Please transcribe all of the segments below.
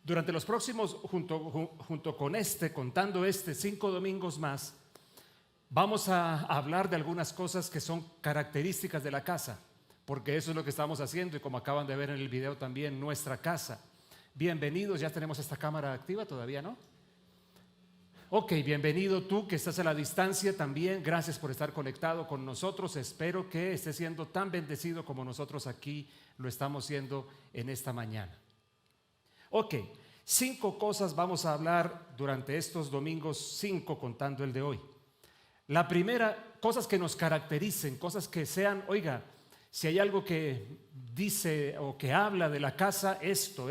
Durante los próximos, junto con contando 5 domingos más, vamos a hablar de algunas cosas que son características de la casa, porque eso es lo que estamos haciendo y como acaban de ver en el video también, nuestra casa. Bienvenidos, ya tenemos esta cámara activa, ¿todavía no? Ok, bienvenido tú que estás a la distancia también, gracias por estar conectado con nosotros, espero que estés siendo tan bendecido como nosotros aquí lo estamos siendo en esta mañana. Ok, 5 cosas vamos a hablar durante estos domingos, 5 contando el de hoy. La primera, cosas que nos caractericen, cosas que sean, oiga, si hay algo que dice o que habla de la casa, esto,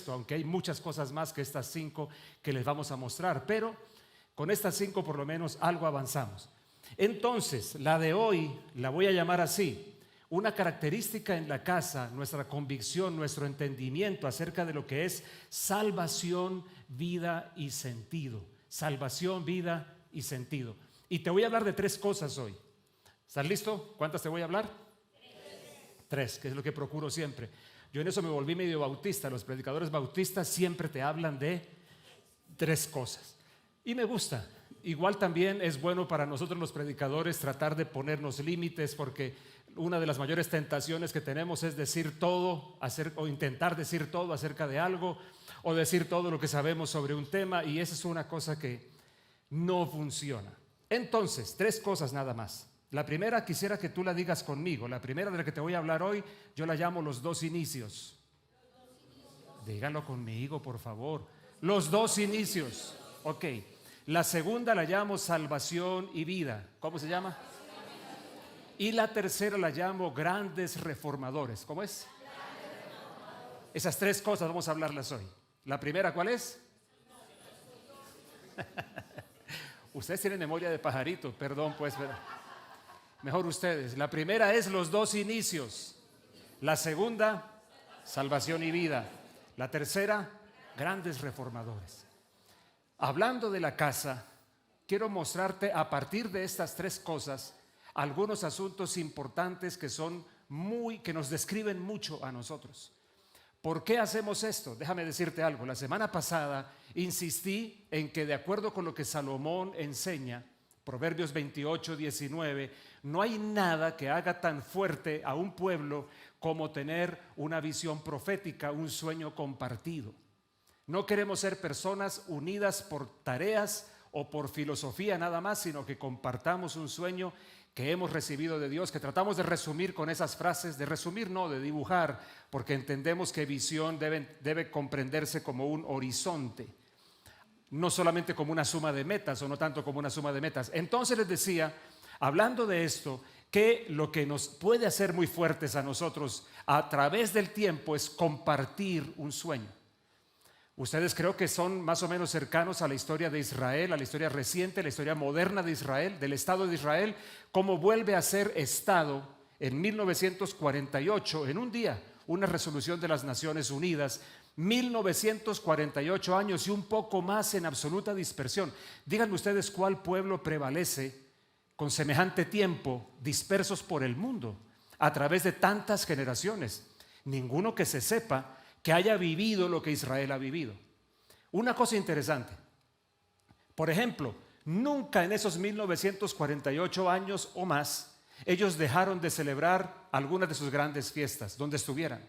aunque hay muchas cosas más que estas 5 que les vamos a mostrar, pero con estas 5 por lo menos algo avanzamos. Entonces, la de hoy la voy a llamar así: una característica en la casa, nuestra convicción, nuestro entendimiento acerca de lo que es salvación, vida y sentido. Salvación, vida y sentido. Y te voy a hablar de 3 cosas hoy. ¿Estás listo? ¿Cuántas te voy a hablar? 3, que es lo que procuro siempre. Yo en eso me volví medio bautista. Los predicadores bautistas siempre te hablan de 3 cosas. Y me gusta. Igual también es bueno para nosotros los predicadores tratar de ponernos límites, porque una de las mayores tentaciones que tenemos es decir todo, o intentar decir todo acerca de algo, o decir todo lo que sabemos sobre un tema, y esa es una cosa que no funciona. Entonces, 3 cosas nada más. La primera quisiera que tú la digas conmigo. La primera de la que te voy a hablar hoy, yo la llamo los 2 inicios. Díganlo conmigo, por favor. Los 2 inicios. Ok. La segunda la llamo salvación y vida. ¿Cómo se llama? Y la tercera la llamo grandes reformadores. ¿Cómo es? Esas 3 cosas vamos a hablarlas hoy. La primera, ¿cuál es? Ustedes tienen memoria de pajarito, perdón pues, pero mejor ustedes. La primera es los 2 inicios. La segunda, salvación y vida. La tercera, grandes reformadores. Hablando de la casa, quiero mostrarte a partir de estas 3 cosas algunos asuntos importantes que nos describen mucho a nosotros. ¿Por qué hacemos esto? Déjame decirte algo. La semana pasada insistí en que, de acuerdo con lo que Salomón enseña, Proverbios 28, 19, no hay nada que haga tan fuerte a un pueblo como tener una visión profética, un sueño compartido. No queremos ser personas unidas por tareas o por filosofía nada más, sino que compartamos un sueño que hemos recibido de Dios, que tratamos de resumir con esas frases, de resumir no, de dibujar, porque entendemos que visión debe comprenderse como un horizonte, no solamente como una suma de metas, o no tanto como una suma de metas. Entonces les decía, hablando de esto, que lo que nos puede hacer muy fuertes a nosotros a través del tiempo es compartir un sueño. Ustedes creo que son más o menos cercanos a la historia de Israel, a la historia reciente, la historia moderna de Israel, del Estado de Israel, cómo vuelve a ser Estado en 1948, en un día, una resolución de las Naciones Unidas, 1948 años y un poco más en absoluta dispersión. Díganme ustedes cuál pueblo prevalece con semejante tiempo dispersos por el mundo a través de tantas generaciones. Ninguno que se sepa que haya vivido lo que Israel ha vivido. Una cosa interesante, por ejemplo, nunca en esos 1948 años o más, ellos dejaron de celebrar algunas de sus grandes fiestas, donde estuvieran.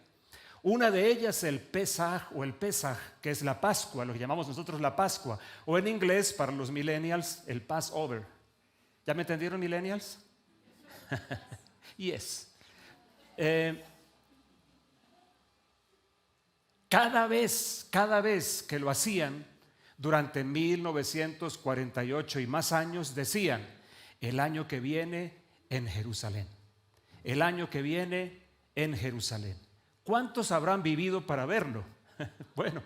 Una de ellas, el Pesaj, que es la Pascua, lo que llamamos nosotros la Pascua, o en inglés, para los millennials, el Passover. ¿Ya me entendieron, millennials? Yes. Cada vez que lo hacían durante 1948 y más años, decían: el año que viene en Jerusalén, el año que viene en Jerusalén. ¿Cuántos habrán vivido para verlo? Bueno,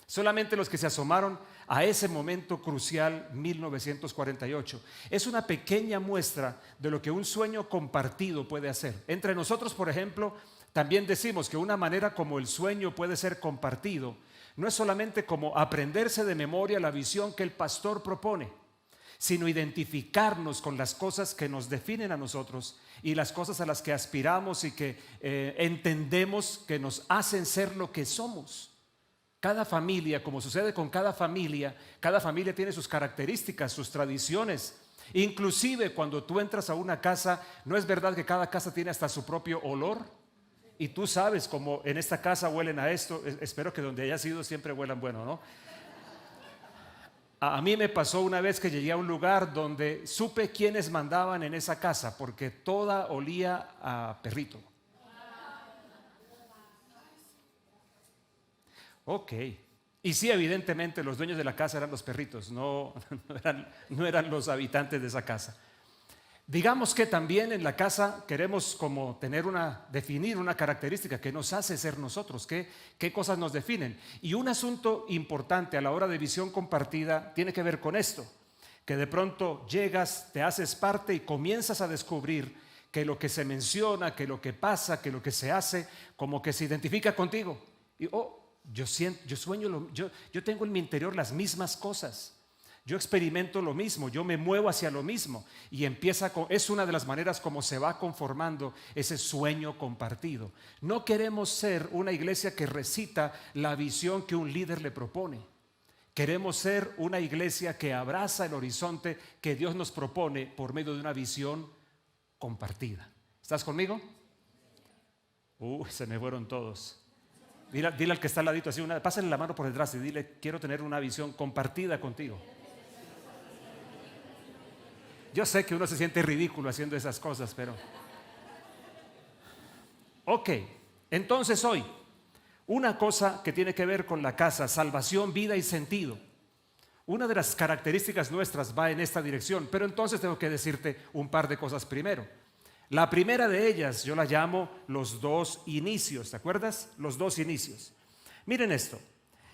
solamente los que se asomaron a ese momento crucial, 1948. Es una pequeña muestra de lo que un sueño compartido puede hacer. Entre nosotros, por ejemplo, también decimos que una manera como el sueño puede ser compartido no es solamente como aprenderse de memoria la visión que el pastor propone, sino identificarnos con las cosas que nos definen a nosotros y las cosas a las que aspiramos y que entendemos que nos hacen ser lo que somos. Cada familia, como sucede con cada familia tiene sus características, sus tradiciones. Inclusive cuando tú entras a una casa, ¿no es verdad que cada casa tiene hasta su propio olor? Y tú sabes, como en esta casa huelen a esto, espero que donde hayas ido siempre huelan bueno, ¿no? A mí me pasó una vez que llegué a un lugar donde supe quiénes mandaban en esa casa, porque toda olía a perrito. Ok. Y sí, evidentemente los dueños de la casa eran los perritos, no eran los habitantes de esa casa. Digamos que también en la casa queremos como definir una característica que nos hace ser nosotros, qué cosas nos definen. Y un asunto importante a la hora de visión compartida tiene que ver con esto, que de pronto llegas, te haces parte y comienzas a descubrir que lo que se menciona, que lo que pasa, que lo que se hace, como que se identifica contigo. Y yo tengo en mi interior las mismas cosas. Yo experimento lo mismo, yo me muevo hacia lo mismo y es una de las maneras como se va conformando ese sueño compartido. No queremos ser una iglesia que recita la visión que un líder le propone. Queremos ser una iglesia que abraza el horizonte que Dios nos propone por medio de una visión compartida. ¿Estás conmigo? Se me fueron todos. Dile al que está al ladito así, pásale la mano por detrás y dile, quiero tener una visión compartida contigo. Yo sé que uno se siente ridículo haciendo esas cosas, pero... Ok, entonces hoy, una cosa que tiene que ver con la casa, salvación, vida y sentido. Una de las características nuestras va en esta dirección, pero entonces tengo que decirte un par de cosas primero. La primera de ellas yo la llamo los dos inicios, ¿te acuerdas? Los dos inicios. Miren esto,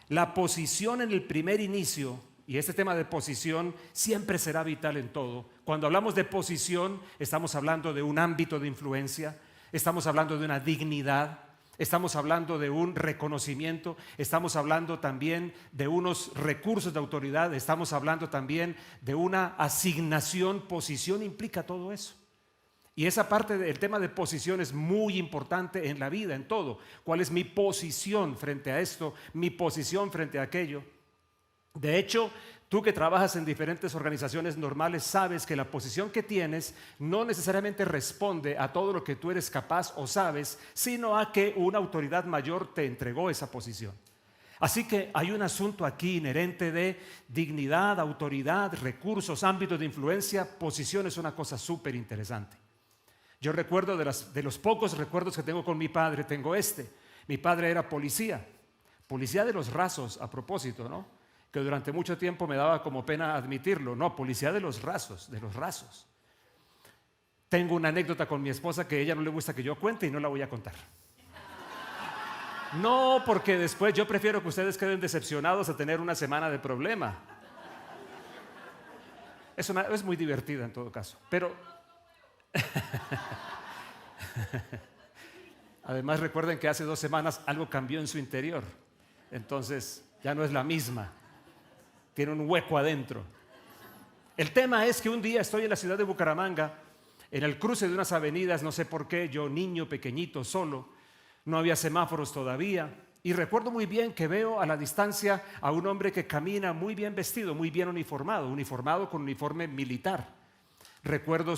la posición en el primer inicio, y este tema de posición siempre será vital en todo. Cuando hablamos de posición, estamos hablando de un ámbito de influencia, estamos hablando de una dignidad, estamos hablando de un reconocimiento, estamos hablando también de unos recursos de autoridad, estamos hablando también de una asignación. Posición implica todo eso. Y esa parte del tema de posición es muy importante en la vida, en todo. ¿Cuál es mi posición frente a esto? Mi posición frente a aquello. De hecho, tú que trabajas en diferentes organizaciones normales sabes que la posición que tienes no necesariamente responde a todo lo que tú eres capaz o sabes, sino a que una autoridad mayor te entregó esa posición. Así que hay un asunto aquí inherente de dignidad, autoridad, recursos, ámbitos de influencia. Posición es una cosa súper interesante. Yo recuerdo de los pocos recuerdos que tengo con mi padre, tengo este. Mi padre era policía de los rasos, a propósito, ¿no? Que durante mucho tiempo me daba como pena admitirlo. No, policía de los rasos, de los rasos. Tengo una anécdota con mi esposa que a ella no le gusta que yo cuente y no la voy a contar. No, porque después yo prefiero que ustedes queden decepcionados a tener una semana de problema. Es muy divertida en todo caso, pero... Además recuerden que hace 2 semanas algo cambió en su interior. Entonces ya no es la misma. Tiene un hueco adentro. El tema es que un día estoy en la ciudad de Bucaramanga, en el cruce de unas avenidas, no sé por qué, yo niño pequeñito solo, no había semáforos todavía, y recuerdo muy bien que veo a la distancia a un hombre que camina muy bien vestido, muy bien uniformado con uniforme militar. Recuerdo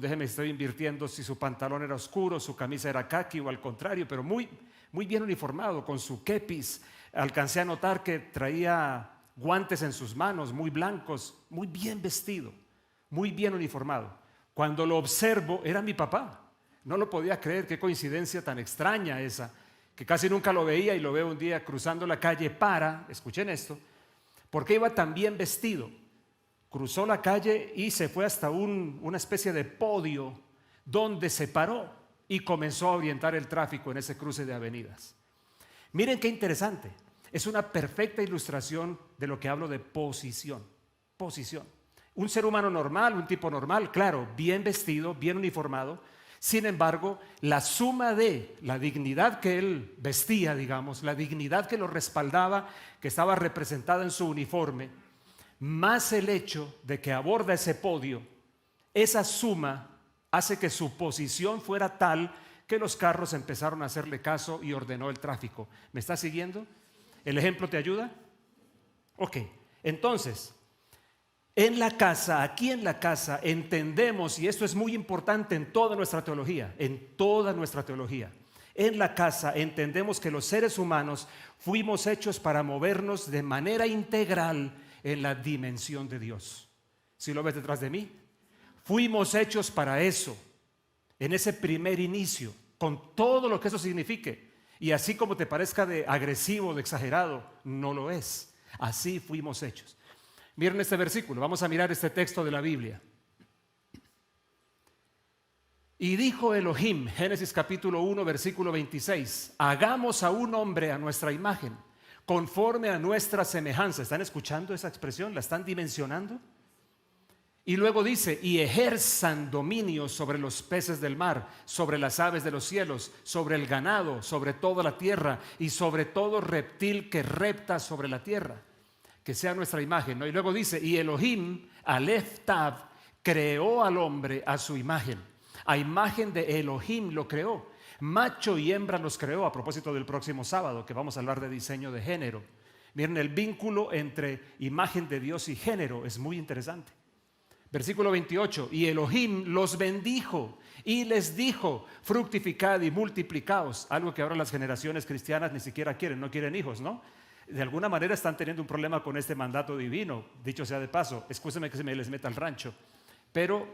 déjeme, estoy invirtiendo si su pantalón era oscuro, su camisa era caqui o al contrario, pero muy, muy bien uniformado, con su kepis. Alcancé a notar que traía guantes en sus manos, muy blancos, muy bien vestido, muy bien uniformado. Cuando lo observo, era mi papá. No lo podía creer, qué coincidencia tan extraña esa, que casi nunca lo veía y lo veo un día cruzando la calle. Escuchen esto, ¿por qué iba tan bien vestido? Cruzó la calle y se fue hasta una especie de podio donde se paró y comenzó a orientar el tráfico en ese cruce de avenidas. Miren qué interesante. Es una perfecta ilustración de lo que hablo de posición. Posición. Un ser humano normal, un tipo normal, claro, bien vestido, bien uniformado. Sin embargo, la suma de la dignidad que él vestía, digamos, la dignidad que lo respaldaba, que estaba representada en su uniforme, más el hecho de que aborda ese podio, esa suma hace que su posición fuera tal que los carros empezaron a hacerle caso y ordenó el tráfico. ¿Me está siguiendo? ¿El ejemplo te ayuda? Ok, entonces, en la casa, aquí en la casa, entendemos, y esto es muy importante en toda nuestra teología, en la casa entendemos que los seres humanos fuimos hechos para movernos de manera integral en la dimensión de Dios. ¿Sí lo ves detrás de mí? Fuimos hechos para eso, en ese primer inicio, con todo lo que eso signifique. Y así como te parezca de agresivo, de exagerado, no lo es. Así fuimos hechos. Miren este versículo, vamos a mirar este texto de la Biblia. Y dijo Elohim, Génesis capítulo 1, versículo 26, hagamos a un hombre a nuestra imagen, conforme a nuestra semejanza. ¿Están escuchando esa expresión? ¿La están dimensionando? Y luego dice, y ejerzan dominio sobre los peces del mar, sobre las aves de los cielos, sobre el ganado, sobre toda la tierra y sobre todo reptil que repta sobre la tierra. Que sea nuestra imagen, ¿no? Y luego dice, y Elohim, Aleph Tav, creó al hombre a su imagen. A imagen de Elohim lo creó. Macho y hembra los creó, a propósito del próximo sábado, que vamos a hablar de diseño de género. Miren, el vínculo entre imagen de Dios y género es muy interesante. Versículo 28, y Elohim los bendijo y les dijo, fructificad y multiplicaos. Algo que ahora las generaciones cristianas ni siquiera quieren, no quieren hijos, ¿no? De alguna manera están teniendo un problema con este mandato divino, dicho sea de paso, excúsenme que se me les meta al rancho, pero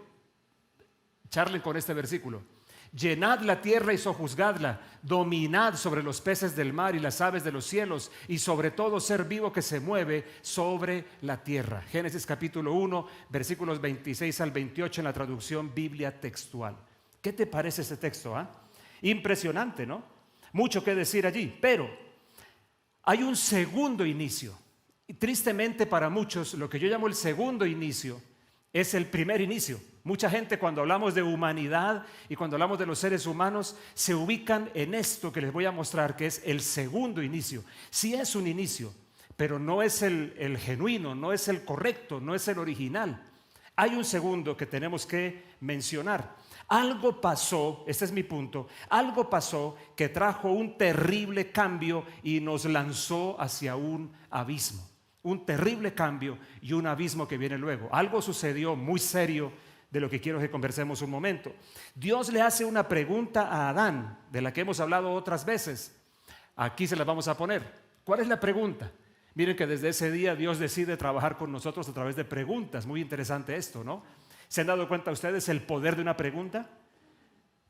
charlen con este versículo. Llenad la tierra y sojuzgadla, dominad sobre los peces del mar y las aves de los cielos y sobre todo ser vivo que se mueve sobre la tierra. Génesis capítulo 1, versículos 26 al 28 en la traducción Biblia textual. ¿Qué te parece ese texto? Impresionante, ¿no? Mucho que decir allí, pero hay un segundo inicio. Y tristemente para muchos, lo que yo llamo el segundo inicio es el primer inicio. Mucha gente cuando hablamos de humanidad y cuando hablamos de los seres humanos se ubican en esto que les voy a mostrar, que es el segundo inicio. Sí es un inicio, pero no es el genuino, no es el correcto, no es el original. Hay un segundo que tenemos que mencionar. Algo pasó, este es mi punto, algo pasó que trajo un terrible cambio y nos lanzó hacia un abismo. Un terrible cambio y un abismo que viene luego. Algo sucedió muy serio de lo que quiero que conversemos un momento. Dios le hace una pregunta a Adán, de la que hemos hablado otras veces. Aquí se la vamos a poner. ¿Cuál es la pregunta? Miren que desde ese día Dios decide trabajar con nosotros a través de preguntas. Muy interesante esto, ¿no? ¿Se han dado cuenta ustedes el poder de una pregunta?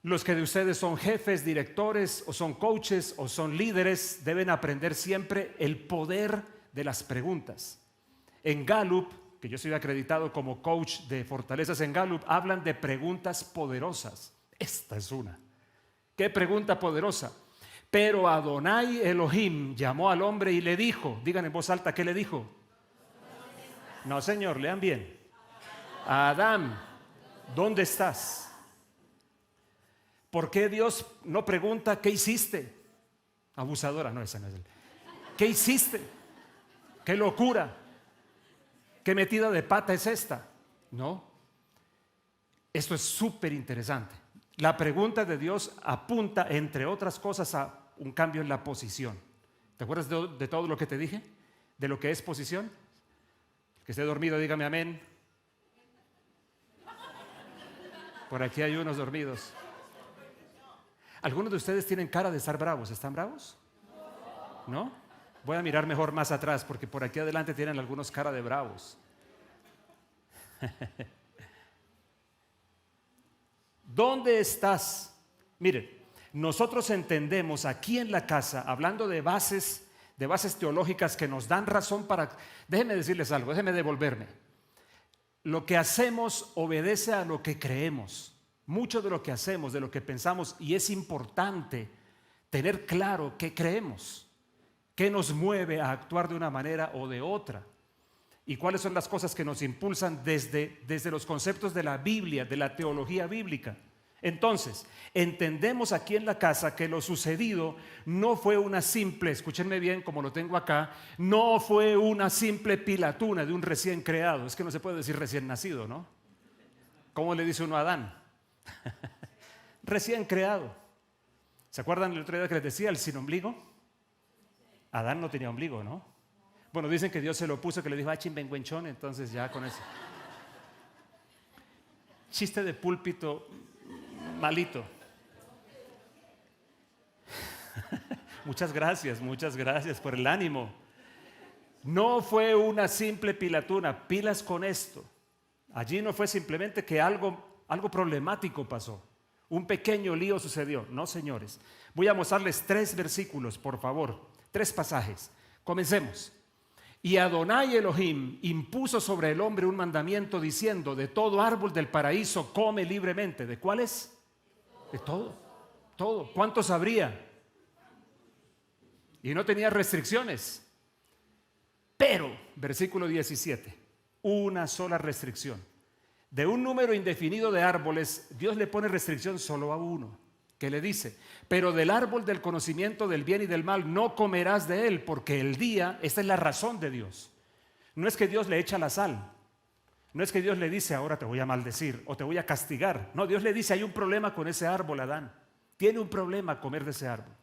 Los que de ustedes son jefes, directores, o son coaches, o son líderes, deben aprender siempre el poder de las preguntas. En Gallup, que yo soy acreditado como coach de fortalezas en Gallup, hablan de preguntas poderosas. Esta es una. ¿Qué pregunta poderosa? Pero Adonai Elohim llamó al hombre y le dijo, digan en voz alta, ¿qué le dijo? No, señor, lean bien. Adán, ¿dónde estás? ¿Por qué Dios no pregunta qué hiciste? Abusadora, no, esa no es. ¿Qué hiciste? ¡Qué locura! ¿Qué metida de pata es esta? No. Esto es súper interesante. La pregunta de Dios apunta, entre otras cosas, a un cambio en la posición. ¿Te acuerdas de todo lo que te dije? ¿De lo que es posición? Que esté dormido, dígame amén. Por aquí hay unos dormidos. Algunos de ustedes tienen cara de estar bravos. ¿Están bravos? ¿No? Voy a mirar mejor más atrás porque por aquí adelante tienen algunos cara de bravos. ¿Dónde estás? Miren, nosotros entendemos aquí en la casa, hablando de bases teológicas que nos dan razón para... Déjenme decirles algo, déjenme devolverme. Lo que hacemos obedece a lo que creemos. Mucho de lo que hacemos, de lo que pensamos, y es importante tener claro qué creemos. ¿Qué nos mueve a actuar de una manera o de otra? ¿Y cuáles son las cosas que nos impulsan desde los conceptos de la Biblia, de la teología bíblica? Entonces, entendemos aquí en la casa que lo sucedido no fue una simple, escúchenme bien como lo tengo acá, no fue una simple pilatuna de un recién creado. Es que no se puede decir recién nacido, ¿no? ¿Cómo le dice uno a Adán? Recién creado. ¿Se acuerdan el otro día que les decía el sin ombligo? Adán no tenía ombligo, ¿no? Bueno, dicen que Dios se lo puso, que le dijo, chimbenguenchón, entonces ya con eso. Chiste de púlpito malito. Muchas gracias por el ánimo. No fue una simple pilatuna, pilas con esto. Allí no fue simplemente que algo problemático pasó. Un pequeño lío sucedió. No, señores. Voy a mostrarles 3 versículos, por favor. 3 pasajes. Comencemos. Y Adonai Elohim impuso sobre el hombre un mandamiento diciendo, de todo árbol del paraíso come libremente. ¿De cuáles? De todo. Todo. ¿Cuántos habría? Y no tenía restricciones. Pero, versículo 17, una sola restricción. De un número indefinido de árboles, Dios le pone restricción solo a uno. ¿Qué le dice? Pero del árbol del conocimiento del bien y del mal no comerás de él, porque el día, esta es la razón de Dios. No es que Dios le echa la sal. No es que Dios le dice, ahora te voy a maldecir o te voy a castigar. No, Dios le dice, hay un problema con ese árbol, Adán. Tiene un problema comer de ese árbol.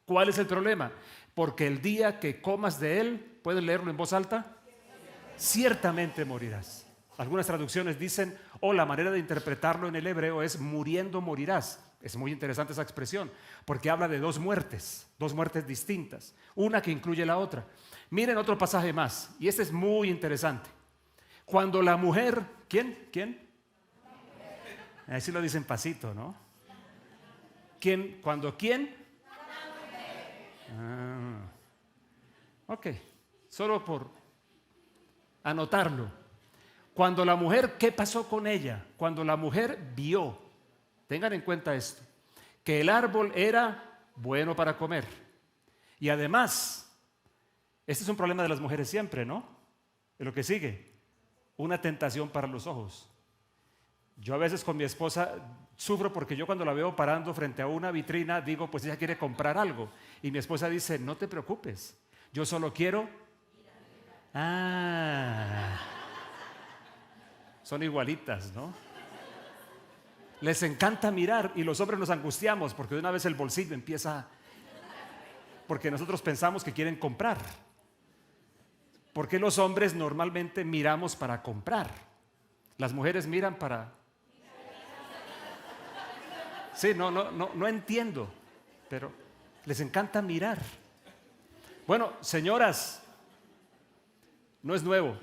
¿Cuál es el problema? Porque el día que comas de él, ¿pueden leerlo en voz alta? Ciertamente morirás. Algunas traducciones dicen, la manera de interpretarlo en el hebreo es muriendo morirás. Es muy interesante esa expresión, porque habla de 2 muertes distintas, una que incluye la otra. Miren otro pasaje más, y este es muy interesante. Cuando la mujer, ¿quién? Así lo dicen pasito, ¿no? ¿Cuándo quién? Ok, solo por anotarlo. Cuando la mujer, ¿qué pasó con ella? Cuando la mujer vio, tengan en cuenta esto, que el árbol era bueno para comer. Y además, este es un problema de las mujeres siempre, ¿no? Es lo que sigue, una tentación para los ojos. Yo a veces con mi esposa sufro porque yo cuando la veo parando frente a una vitrina digo, pues ella quiere comprar algo. Y mi esposa dice, no te preocupes, yo solo quiero... Son igualitas, ¿no? Les encanta mirar y los hombres nos angustiamos porque de una vez el bolsillo empieza... Porque nosotros pensamos que quieren comprar. Porque los hombres normalmente miramos para comprar. Las mujeres miran para... Sí, no entiendo, pero les encanta mirar. Bueno, señoras, no es nuevo,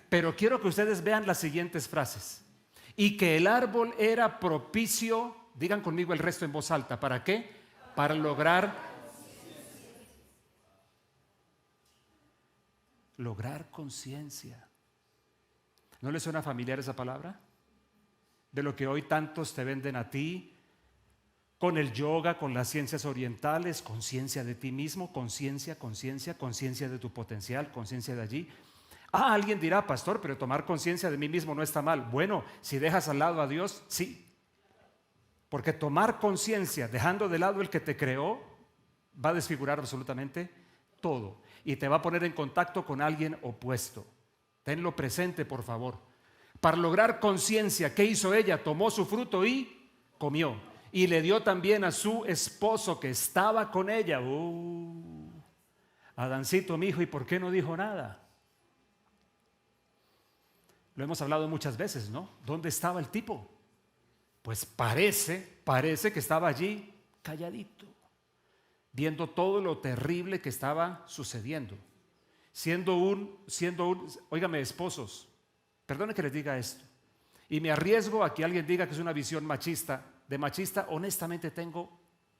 pero quiero que ustedes vean las siguientes frases. Y que el árbol era propicio, digan conmigo el resto en voz alta, ¿para qué? Para lograr conciencia. ¿No les suena familiar esa palabra? De lo que hoy tantos te venden a ti, con el yoga, con las ciencias orientales, conciencia de ti mismo, conciencia de tu potencial, conciencia de allí. Alguien dirá, pastor, pero tomar conciencia de mí mismo no está mal. Bueno, si dejas al lado a Dios, sí. Porque tomar conciencia, dejando de lado el que te creó, va a desfigurar absolutamente todo. Y te va a poner en contacto con alguien opuesto. Tenlo presente, por favor. Para lograr conciencia, ¿qué hizo ella? Tomó su fruto y comió. Y le dio también a su esposo que estaba con ella. Adancito, mi hijo, ¿y por qué no dijo nada? Lo hemos hablado muchas veces, ¿no? ¿Dónde estaba el tipo? Pues parece que estaba allí calladito, viendo todo lo terrible que estaba sucediendo. Óigame, esposos, perdone que les diga esto, y me arriesgo a que alguien diga que es una visión machista. De machista, honestamente, tengo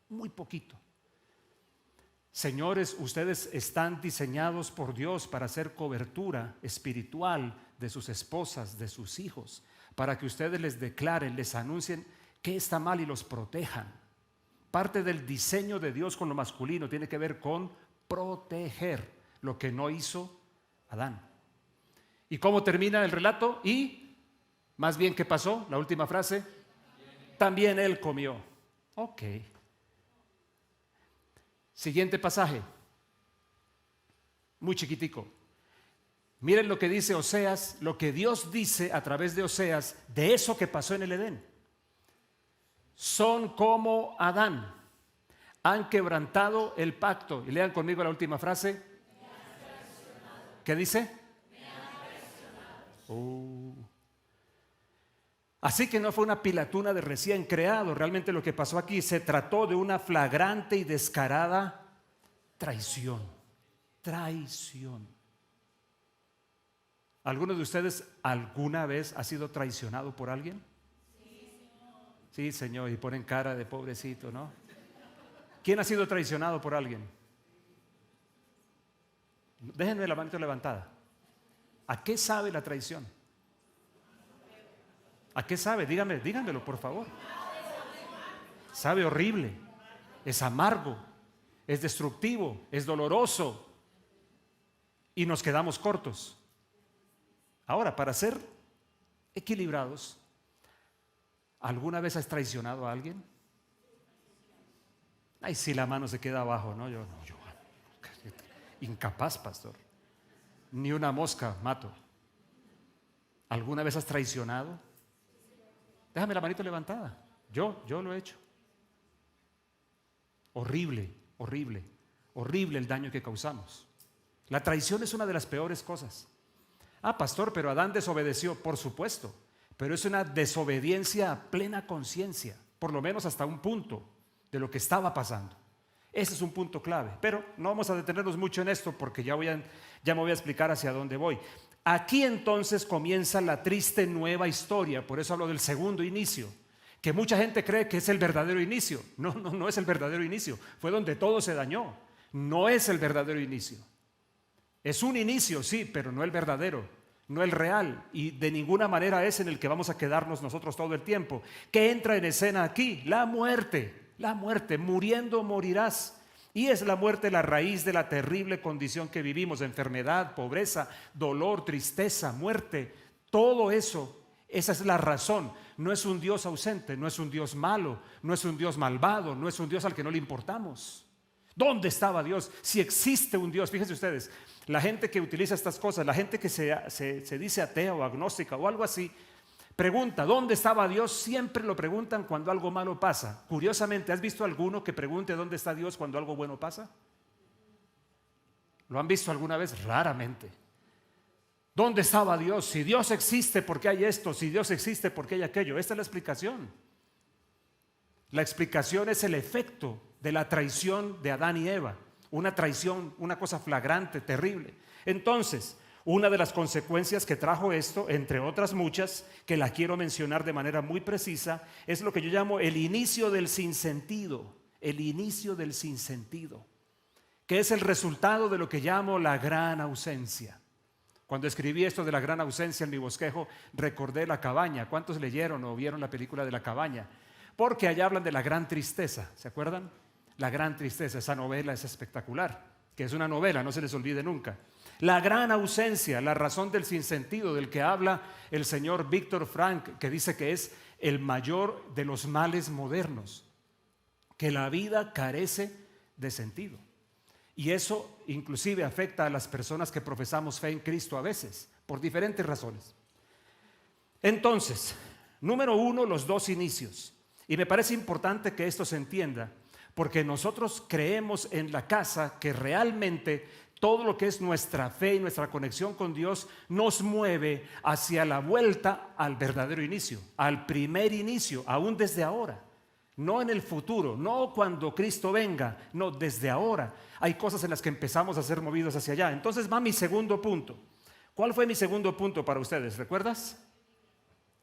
muy poquito. Señores, ustedes están diseñados por Dios para hacer cobertura espiritual de sus esposas, de sus hijos, para que ustedes les declaren, les anuncien qué está mal y los protejan. Parte del diseño de Dios con lo masculino tiene que ver con proteger, lo que no hizo Adán. ¿Y cómo termina el relato? Y, más bien, ¿qué pasó? La última frase. También él comió. Ok. Siguiente pasaje. Muy chiquitico. Miren lo que dice Oseas, lo que Dios dice a través de Oseas de eso que pasó en el Edén. Son como Adán. Han quebrantado el pacto. Y lean conmigo la última frase. ¿Qué dice? Así que no fue una pilatuna de recién creado. Realmente lo que pasó aquí se trató de una flagrante y descarada traición. Traición. ¿Alguno de ustedes alguna vez ha sido traicionado por alguien? Sí, Señor, y ponen cara de pobrecito, ¿no? ¿Quién ha sido traicionado por alguien? Déjenme la mano levantada. ¿A qué sabe la traición? ¿A qué sabe? Díganmelo por favor. Sabe horrible, es amargo, es destructivo, es doloroso y nos quedamos cortos. Ahora, para ser equilibrados, ¿alguna vez has traicionado a alguien? Ay, si la mano se queda abajo, ¿no? Yo incapaz, pastor. Ni una mosca mato. ¿Alguna vez has traicionado? Déjame la manito levantada. Yo lo he hecho. Horrible, horrible, horrible el daño que causamos. La traición es una de las peores cosas. Ah, pastor, pero Adán desobedeció. Por supuesto, pero es una desobediencia a plena conciencia, por lo menos hasta un punto de lo que estaba pasando. Ese es un punto clave, pero no vamos a detenernos mucho en esto porque ya me voy a explicar hacia dónde voy. Aquí entonces comienza la triste nueva historia, por eso hablo del segundo inicio, que mucha gente cree que es el verdadero inicio. No es el verdadero inicio, fue donde todo se dañó. No es el verdadero inicio. Es un inicio, sí, pero no el verdadero, no el real, y de ninguna manera es en el que vamos a quedarnos nosotros todo el tiempo. ¿Qué entra en escena aquí? La muerte, muriendo morirás. Y es la muerte la raíz de la terrible condición que vivimos: enfermedad, pobreza, dolor, tristeza, muerte. Todo eso, esa es la razón. No es un Dios ausente, no es un Dios malo, no es un Dios malvado, no es un Dios al que no le importamos. ¿Dónde estaba Dios? Si existe un Dios, fíjense ustedes, la gente que utiliza estas cosas, la gente que se dice atea o agnóstica o algo así, pregunta, ¿dónde estaba Dios? Siempre lo preguntan cuando algo malo pasa. Curiosamente, ¿has visto alguno que pregunte dónde está Dios cuando algo bueno pasa? ¿Lo han visto alguna vez? Raramente. ¿Dónde estaba Dios? Si Dios existe, ¿por qué hay esto? Si Dios existe, ¿por qué hay aquello? Esta es la explicación. La explicación es el efecto de la traición de Adán y Eva. Una traición, una cosa flagrante, terrible. Entonces, una de las consecuencias que trajo esto, entre otras muchas, que la quiero mencionar de manera muy precisa, es lo que yo llamo el inicio del sinsentido. El inicio del sinsentido, que es el resultado de lo que llamo la gran ausencia. Cuando escribí esto de la gran ausencia en mi bosquejo, recordé La Cabaña. ¿Cuántos leyeron o vieron la película de La Cabaña? Porque allá hablan de la gran tristeza, ¿se acuerdan? La gran tristeza, esa novela es espectacular, que es una novela, no se les olvide nunca. La gran ausencia, la razón del sinsentido del que habla el señor Víctor Frank, que dice que es el mayor de los males modernos, que la vida carece de sentido. Y eso inclusive afecta a las personas que profesamos fe en Cristo a veces, por diferentes razones. Entonces, número uno, los dos inicios. Y me parece importante que esto se entienda, porque nosotros creemos en la casa que realmente todo lo que es nuestra fe y nuestra conexión con Dios nos mueve hacia la vuelta al verdadero inicio, al primer inicio, aún desde ahora. No en el futuro, no cuando Cristo venga, no, desde ahora. Hay cosas en las que empezamos a ser movidos hacia allá. Entonces va mi segundo punto. ¿Cuál fue mi segundo punto para ustedes? ¿Recuerdas?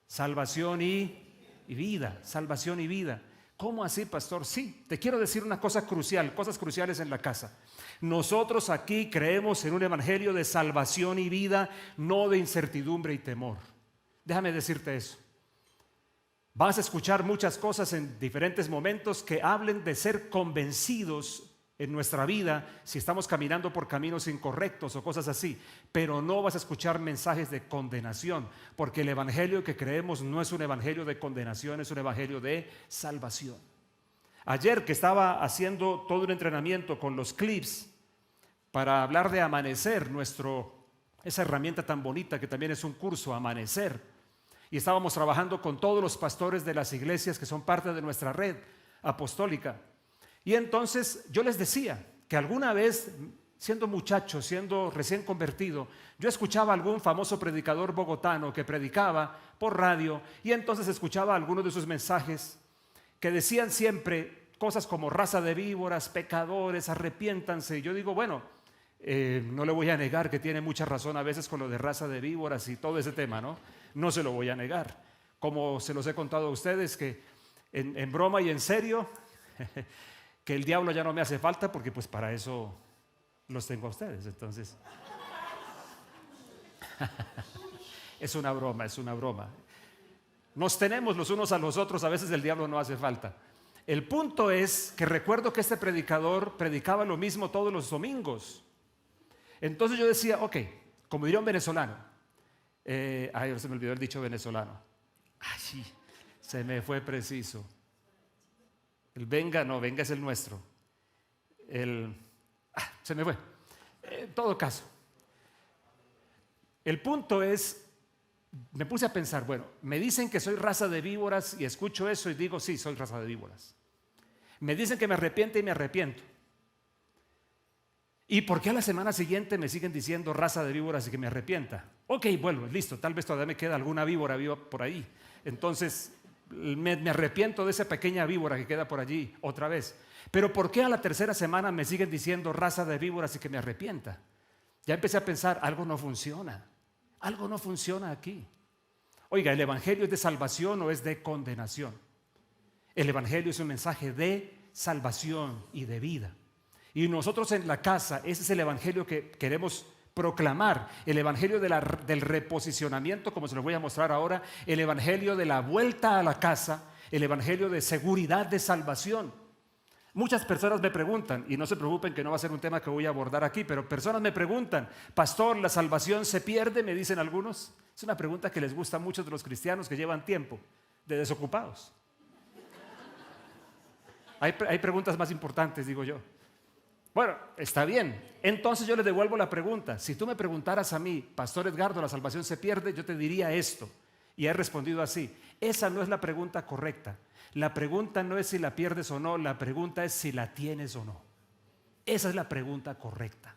Salvación y vida, salvación y vida. ¿Cómo así, pastor? Sí, te quiero decir una cosa crucial, cosas cruciales en la casa. Nosotros aquí creemos en un evangelio de salvación y vida, no de incertidumbre y temor. Déjame decirte eso. Vas a escuchar muchas cosas en diferentes momentos que hablen de ser convencidos en nuestra vida si estamos caminando por caminos incorrectos o cosas así, pero no vas a escuchar mensajes de condenación, porque el evangelio que creemos no es un evangelio de condenación, es un evangelio de salvación. Ayer que estaba haciendo todo un entrenamiento con los clips para hablar de Amanecer, esa herramienta tan bonita que también es un curso, Amanecer, y estábamos trabajando con todos los pastores de las iglesias que son parte de nuestra red apostólica. Y entonces yo les decía que alguna vez, siendo muchacho, siendo recién convertido, yo escuchaba a algún famoso predicador bogotano que predicaba por radio, y entonces escuchaba algunos de sus mensajes que decían siempre cosas como raza de víboras, pecadores, arrepiéntanse. Y yo digo, bueno, no le voy a negar que tiene mucha razón a veces con lo de raza de víboras y todo ese tema, ¿no? No se lo voy a negar. Como se los he contado a ustedes, que en broma y en serio, que el diablo ya no me hace falta porque pues para eso los tengo a ustedes. Entonces, es una broma, es una broma. Nos tenemos los unos a los otros, a veces el diablo no hace falta. El punto es que recuerdo que este predicador predicaba lo mismo todos los domingos. Entonces yo decía, ok, como diría un venezolano, ay, se me olvidó el dicho venezolano. Ay, sí, se me fue preciso. El venga, no, venga es el nuestro. Se me fue. En todo caso, el punto es, me puse a pensar, bueno, me dicen que soy raza de víboras y escucho eso y digo, sí, soy raza de víboras. Me dicen que me arrepiento y me arrepiento. ¿Y por qué a la semana siguiente me siguen diciendo raza de víboras y que me arrepienta? Ok, bueno, listo, tal vez todavía me queda alguna víbora viva por ahí. Entonces me arrepiento de esa pequeña víbora que queda por allí otra vez. Pero ¿por qué a la tercera semana me siguen diciendo raza de víboras y que me arrepienta? Ya empecé a pensar, algo no funciona. Algo no funciona aquí. Oiga, ¿el evangelio es de salvación o es de condenación? El evangelio es un mensaje de salvación y de vida. Y nosotros en la casa, ese es el evangelio que queremos proclamar, el evangelio del reposicionamiento, como se lo voy a mostrar ahora, el evangelio de la vuelta a la casa, el evangelio de seguridad de salvación. Muchas personas me preguntan, y no se preocupen que no va a ser un tema que voy a abordar aquí, pero personas me preguntan, pastor, ¿la salvación se pierde? Me dicen algunos. Es una pregunta que les gusta a muchos de los cristianos que llevan tiempo de desocupados. Hay preguntas más importantes, digo yo. Bueno, está bien. Entonces yo le devuelvo la pregunta. Si tú me preguntaras a mí, Pastor Edgardo, ¿la salvación se pierde? Yo te diría esto. Y he respondido así. Esa no es la pregunta correcta. La pregunta no es si la pierdes o no, la pregunta es si la tienes o no. Esa es la pregunta correcta.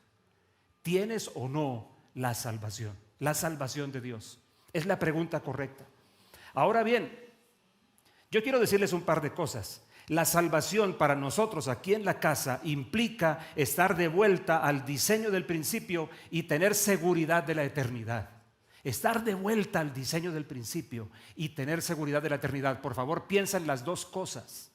¿Tienes o no la salvación? La salvación de Dios. Es la pregunta correcta. Ahora bien, yo quiero decirles un par de cosas. La salvación para nosotros aquí en la casa implica estar de vuelta al diseño del principio y tener seguridad de la eternidad. Estar de vuelta al diseño del principio y tener seguridad de la eternidad. Por favor, piensa en las dos cosas.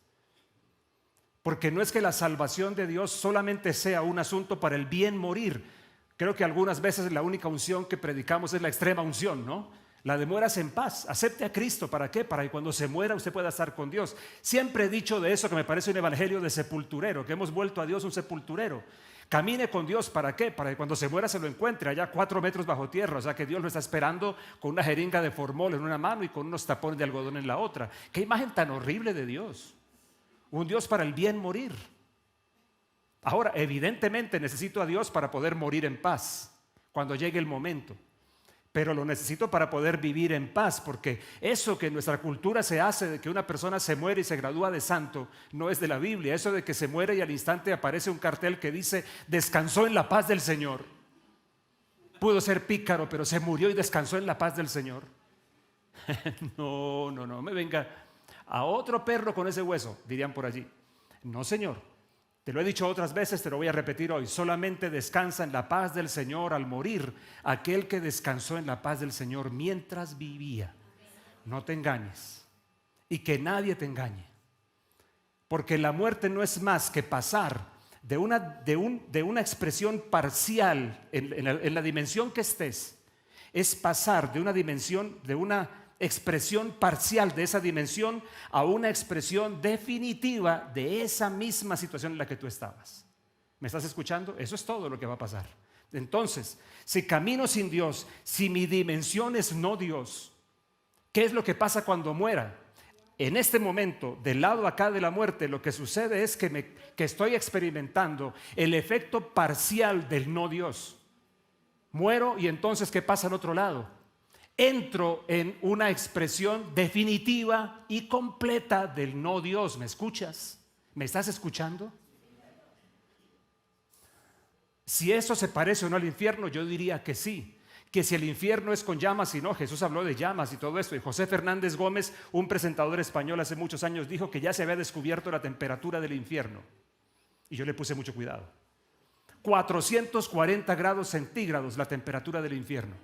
Porque no es que la salvación de Dios solamente sea un asunto para el bien morir. Creo que algunas veces la única unción que predicamos es la extrema unción, ¿no? La de mueras en paz, acepte a Cristo. ¿Para qué? Para que cuando se muera usted pueda estar con Dios. Siempre he dicho de eso que me parece un evangelio de sepulturero, que hemos vuelto a Dios un sepulturero. Camine con Dios, ¿para qué? Para que cuando se muera se lo encuentre allá 4 metros bajo tierra. O sea que Dios lo está esperando con una jeringa de formol en una mano y con unos tapones de algodón en la otra. Qué imagen tan horrible de Dios. Un Dios para el bien morir. Ahora, evidentemente necesito a Dios para poder morir en paz cuando llegue el momento. Pero lo necesito para poder vivir en paz, porque eso que en nuestra cultura se hace de que una persona se muere y se gradúa de santo, no es de la Biblia. Eso de que se muere y al instante aparece un cartel que dice, descansó en la paz del Señor. Pudo ser pícaro, pero se murió y descansó en la paz del Señor. No me venga a otro perro con ese hueso, dirían por allí. No, Señor. Te lo he dicho otras veces, te lo voy a repetir hoy. Solamente descansa en la paz del Señor al morir aquel que descansó en la paz del Señor mientras vivía. No te engañes y que nadie te engañe. Porque la muerte no es más que pasar de una expresión parcial en la dimensión que estés. Es pasar de una dimensión, de una expresión parcial de esa dimensión a una expresión definitiva de esa misma situación en la que tú estabas. ¿Me estás escuchando? Eso es todo lo que va a pasar. Entonces, si camino sin Dios, si mi dimensión es no Dios, ¿qué es lo que pasa cuando muera? En este momento, del lado acá de la muerte, lo que sucede es que estoy experimentando el efecto parcial del no Dios. Muero y entonces, ¿qué pasa al otro lado? Entro en una expresión definitiva y completa del no Dios. ¿Me escuchas? ¿Me estás escuchando? Si eso se parece o no al infierno, yo diría que sí. Que si el infierno es con llamas y no, Jesús habló de llamas y todo esto. Y José Fernández Gómez, un presentador español hace muchos años, dijo que ya se había descubierto la temperatura del infierno. Y yo le puse mucho cuidado. 440 grados centígrados la temperatura del infierno.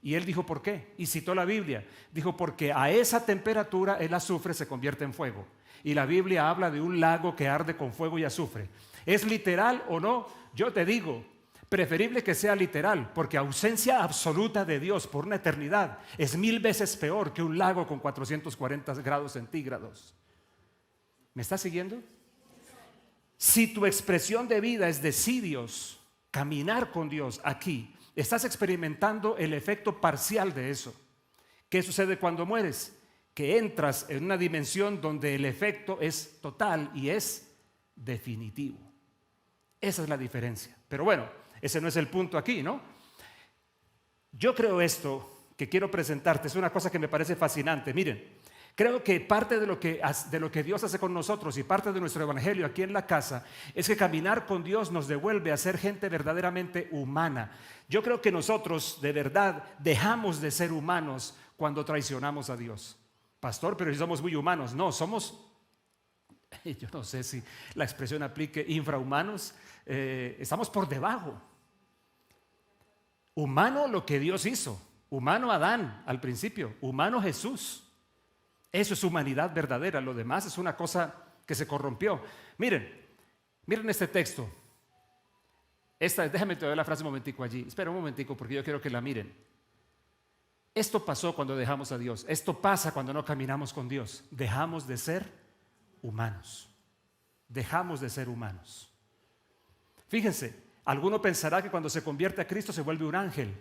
Y él dijo ¿por qué? Y citó la Biblia. Dijo porque a esa temperatura el azufre se convierte en fuego. Y la Biblia habla de un lago que arde con fuego y azufre. ¿Es literal o no? Yo te digo, preferible que sea literal, porque ausencia absoluta de Dios por una eternidad es 1000 veces peor que un lago con 440 grados centígrados. ¿Me estás siguiendo? Si tu expresión de vida es decidios, caminar con Dios aquí, estás experimentando el efecto parcial de eso. ¿Qué sucede cuando mueres? Que entras en una dimensión donde el efecto es total y es definitivo. Esa es la diferencia. Pero bueno, ese no es el punto aquí, ¿no? Yo creo esto que quiero presentarte es una cosa que me parece fascinante. Miren, creo que parte de lo que Dios hace con nosotros y parte de nuestro evangelio aquí en la casa es que caminar con Dios nos devuelve a ser gente verdaderamente humana. Yo creo que nosotros de verdad dejamos de ser humanos cuando traicionamos a Dios. Pastor, pero si somos muy humanos. No, somos, yo no sé si la expresión aplique, infrahumanos. Estamos por debajo. Humano lo que Dios hizo. Humano Adán al principio. Humano Jesús. Eso es humanidad verdadera. Lo demás es una cosa que se corrompió. Miren este texto. Déjame te doy la frase un momentico allí. Espera un momentico porque yo quiero que la miren. Esto pasó cuando dejamos a Dios. Esto pasa cuando no caminamos con Dios. Dejamos de ser humanos. Dejamos de ser humanos. Fíjense, alguno pensará que cuando se convierte a Cristo se vuelve un ángel.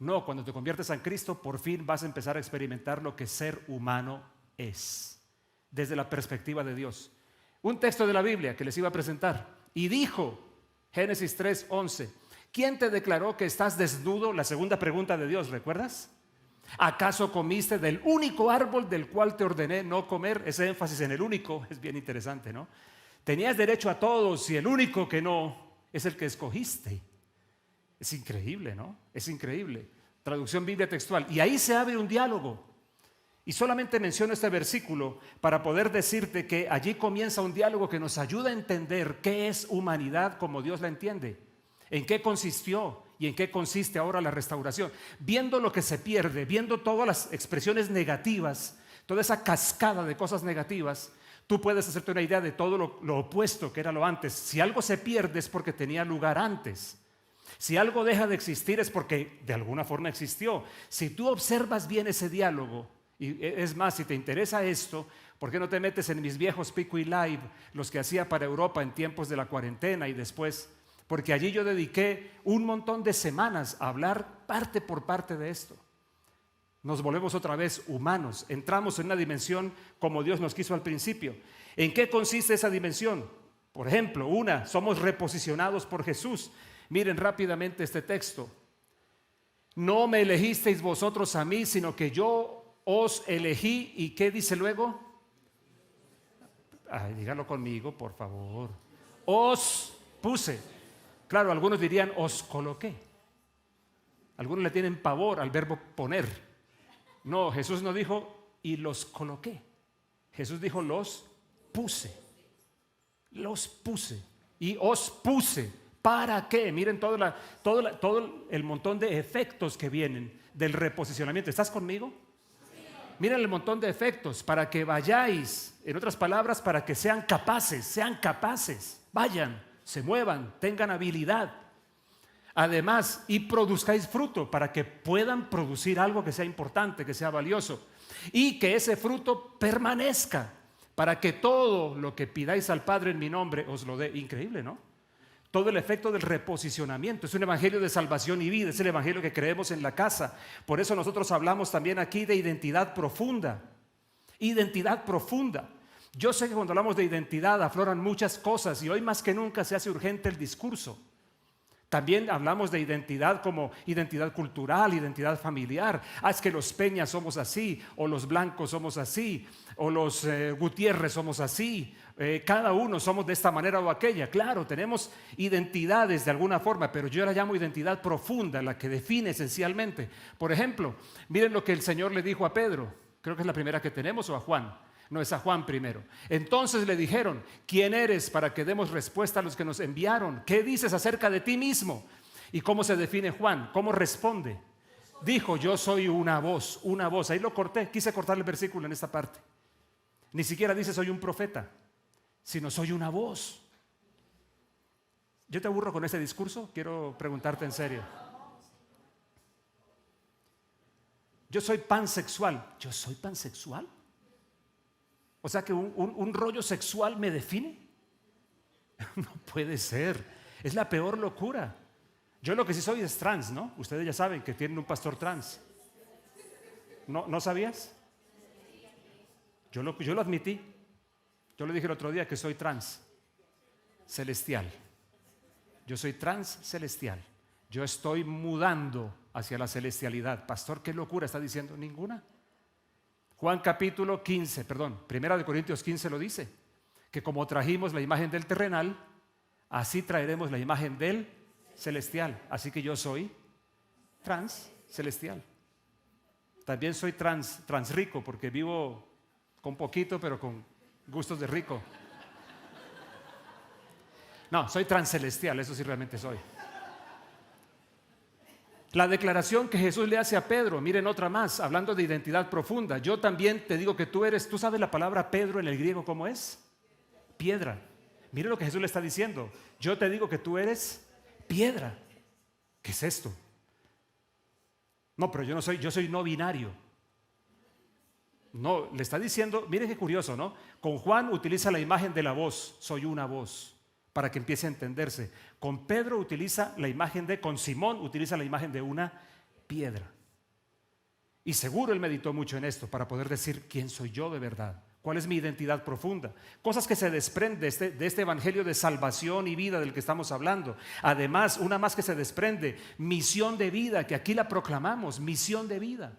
No, cuando te conviertes a Cristo, por fin vas a empezar a experimentar lo que ser humano es, desde la perspectiva de Dios. Un texto de la Biblia que les iba a presentar. Y dijo, Génesis 3:11, ¿quién te declaró que estás desnudo? La segunda pregunta de Dios, ¿recuerdas? ¿Acaso comiste del único árbol del cual te ordené no comer? Ese énfasis en el único es bien interesante, ¿no? Tenías derecho a todos y el único que no es el que escogiste. Es increíble, ¿no? Es increíble. Traducción Biblia textual. Y ahí se abre un diálogo. Y solamente menciono este versículo para poder decirte que allí comienza un diálogo que nos ayuda a entender qué es humanidad como Dios la entiende, en qué consistió y en qué consiste ahora la restauración. Viendo lo que se pierde, viendo todas las expresiones negativas, toda esa cascada de cosas negativas, tú puedes hacerte una idea de todo lo opuesto que era lo antes. Si algo se pierde es porque tenía lugar antes. Si algo deja de existir es porque de alguna forma existió. Si tú observas bien ese diálogo, y es más, si te interesa esto, ¿por qué no te metes en mis viejos Pico y Live, los que hacía para Europa en tiempos de la cuarentena y después? Porque allí yo dediqué un montón de semanas a hablar parte por parte de esto. Nos volvemos otra vez humanos, entramos en una dimensión como Dios nos quiso al principio. ¿En qué consiste esa dimensión? Por ejemplo, somos reposicionados por Jesús. Miren rápidamente este texto. No me elegisteis vosotros a mí, sino que yo os elegí. ¿Y qué dice luego? Ay, dígalo conmigo, por favor. Os puse. Claro, algunos dirían os coloqué. Algunos le tienen pavor al verbo poner. No, Jesús no dijo y los coloqué. Jesús dijo los puse. Los puse. Y os puse. ¿Para qué? Miren todo el montón de efectos que vienen del reposicionamiento. ¿Estás conmigo? Miren el montón de efectos para que vayáis, en otras palabras, para que sean capaces, vayan, se muevan, tengan habilidad. Además, y produzcáis fruto para que puedan producir algo que sea importante, que sea valioso y que ese fruto permanezca para que todo lo que pidáis al Padre en mi nombre os lo dé. Increíble, ¿no? Todo el efecto del reposicionamiento. Es un evangelio de salvación y vida. Es el evangelio que creemos en la casa. Por eso nosotros hablamos también aquí de identidad profunda. Identidad profunda. Yo sé que cuando hablamos de identidad afloran muchas cosas y hoy más que nunca se hace urgente el discurso. También hablamos de identidad como identidad cultural, identidad familiar. Es que los Peñas somos así, o los Blancos somos así, o los Gutiérrez somos así. Cada uno somos de esta manera o aquella. Claro, tenemos identidades de alguna forma, pero yo la llamo identidad profunda, la que define esencialmente. Por ejemplo, miren lo que el Señor le dijo a Pedro. Creo que es la primera que tenemos, o a Juan. No, es a Juan primero. Entonces le dijeron: ¿quién eres para que demos respuesta a los que nos enviaron? ¿Qué dices acerca de ti mismo? ¿Y cómo se define Juan? ¿Cómo responde? Dijo: yo soy una voz, una voz. Ahí lo corté, quise cortar el versículo en esta parte. Ni siquiera dice soy un profeta, sino soy una voz. ¿Yo te aburro con este discurso? Quiero preguntarte en serio. Yo soy pansexual. ¿Yo soy pansexual? O sea que un rollo sexual me define. No puede ser. Es la peor locura. Yo lo que sí soy es trans, ¿no? Ustedes ya saben que tienen un pastor trans. ¿No sabías? Yo lo admití. Yo le dije el otro día que soy trans celestial. Yo soy trans celestial. Yo estoy mudando hacia la celestialidad. Pastor, ¿qué locura está diciendo? Ninguna. Juan capítulo 15, perdón, 1 Corintios 15 lo dice, que como trajimos la imagen del terrenal, así traeremos la imagen del celestial. Así que yo soy trans celestial. También soy trans rico, porque vivo con poquito, pero con gustos de rico. No, soy trans celestial, eso sí realmente soy. La declaración que Jesús le hace a Pedro, miren otra más, hablando de identidad profunda. Yo también te digo que tú sabes la palabra Pedro en el griego, ¿cómo es? Piedra. Miren lo que Jesús le está diciendo. Yo te digo que tú eres piedra. ¿Qué es esto? No, pero yo soy no binario. No, le está diciendo, miren qué curioso, ¿no? Con Juan utiliza la imagen de la voz, soy una voz, para que empiece a entenderse. Con Pedro utiliza la imagen con Simón utiliza la imagen de una piedra. Y seguro él meditó mucho en esto para poder decir quién soy yo de verdad, cuál es mi identidad profunda. Cosas que se desprenden de este evangelio de salvación y vida del que estamos hablando. Además, una más que se desprende, misión de vida, que aquí la proclamamos, misión de vida.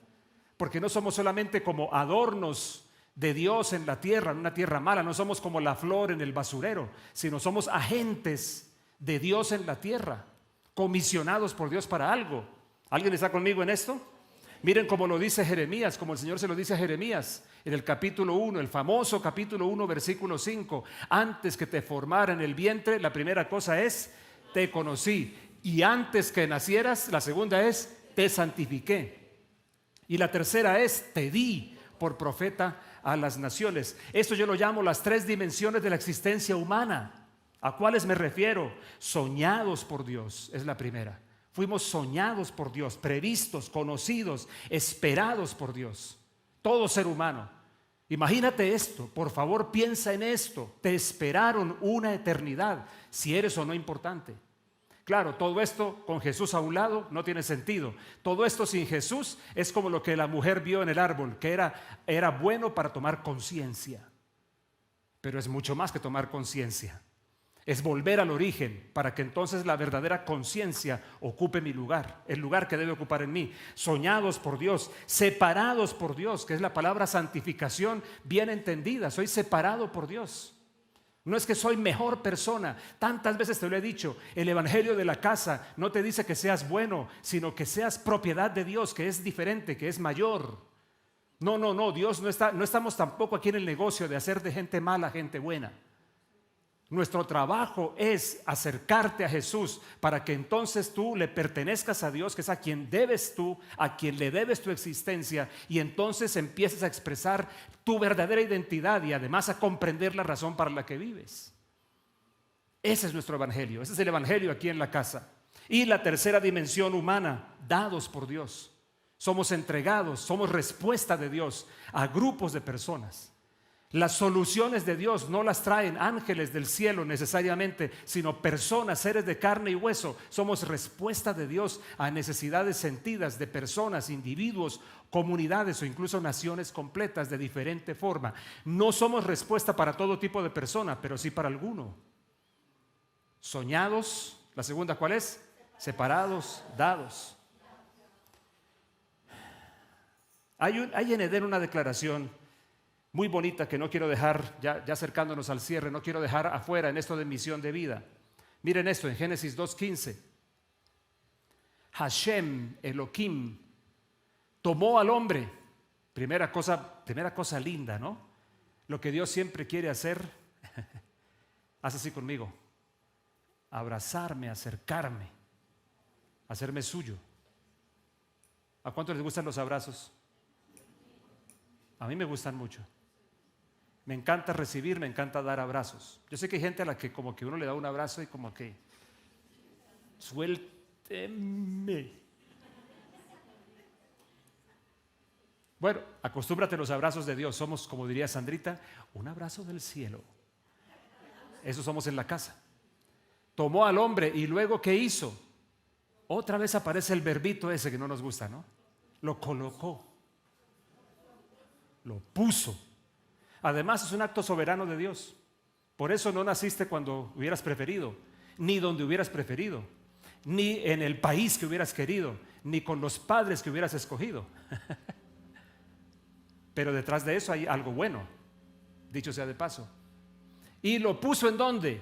Porque no somos solamente como adornos de Dios en la tierra, en una tierra mala, no somos como la flor en el basurero, sino somos agentes de Dios en la tierra, comisionados por Dios para algo. ¿Alguien está conmigo en esto? Miren cómo lo dice Jeremías, como el Señor se lo dice a Jeremías en el capítulo 1, el famoso capítulo 1, versículo 5. Antes que te formara en el vientre, la primera cosa es, te conocí. Y antes que nacieras, la segunda es, te santifiqué. Y la tercera es, te di por profeta a las naciones. Esto yo lo llamo las 3 dimensiones de la existencia humana. ¿A cuáles me refiero? Soñados por Dios, es la primera. Fuimos soñados por Dios, previstos, conocidos, esperados por Dios. Todo ser humano. Imagínate esto, por favor piensa en esto. Te esperaron una eternidad, si eres o no importante. Claro, todo esto con Jesús a un lado no tiene sentido. Todo esto sin Jesús es como lo que la mujer vio en el árbol, que era bueno para tomar conciencia. Pero es mucho más que tomar conciencia. Es volver al origen para que entonces la verdadera conciencia ocupe mi lugar, el lugar que debe ocupar en mí. Soñados por Dios, separados por Dios, que es la palabra santificación bien entendida. Soy separado por Dios. No es que soy mejor persona. Tantas veces te lo he dicho, el evangelio de la casa no te dice que seas bueno, sino que seas propiedad de Dios, que es diferente, que es mayor. No, Dios no estamos tampoco aquí en el negocio de hacer de gente mala gente buena. Nuestro trabajo es acercarte a Jesús para que entonces tú le pertenezcas a Dios, que es a quien debes tú, a quien le debes tu existencia, y entonces empieces a expresar tu verdadera identidad y además a comprender la razón para la que vives. Ese es nuestro evangelio, ese es el evangelio aquí en la casa. Y la tercera dimensión humana, dados por Dios. Somos entregados, somos respuesta de Dios a grupos de personas. Las soluciones de Dios no las traen ángeles del cielo necesariamente, sino personas, seres de carne y hueso. Somos respuesta de Dios a necesidades sentidas de personas, individuos, comunidades o incluso naciones completas de diferente forma. No somos respuesta para todo tipo de persona, pero sí para alguno. Soñados, la segunda, ¿cuál es? Separados por Dios. separados, dados. Hay en Edén una declaración muy bonita que no quiero dejar, ya acercándonos al cierre, no quiero dejar afuera en esto de misión de vida. Miren esto en Génesis 2:15. Hashem, Elohim, tomó al hombre. Primera cosa linda, ¿no? Lo que Dios siempre quiere hacer, haz así conmigo, abrazarme, acercarme, hacerme suyo. ¿A cuántos les gustan los abrazos? A mí me gustan mucho. Me encanta recibir, me encanta dar abrazos. Yo sé que hay gente a la que como que uno le da un abrazo y como que suélteme. Bueno, acostúmbrate a los abrazos de Dios. Somos, como diría Sandrita, un abrazo del cielo. Eso somos en la casa. Tomó al hombre y luego ¿qué hizo? Otra vez aparece el verbito ese que no nos gusta, ¿no? Lo colocó. Lo puso. Además es un acto soberano de Dios. Por eso no naciste cuando hubieras preferido, ni donde hubieras preferido, ni en el país que hubieras querido, ni con los padres que hubieras escogido. Pero detrás de eso hay algo bueno, dicho sea de paso. ¿Y lo puso en dónde?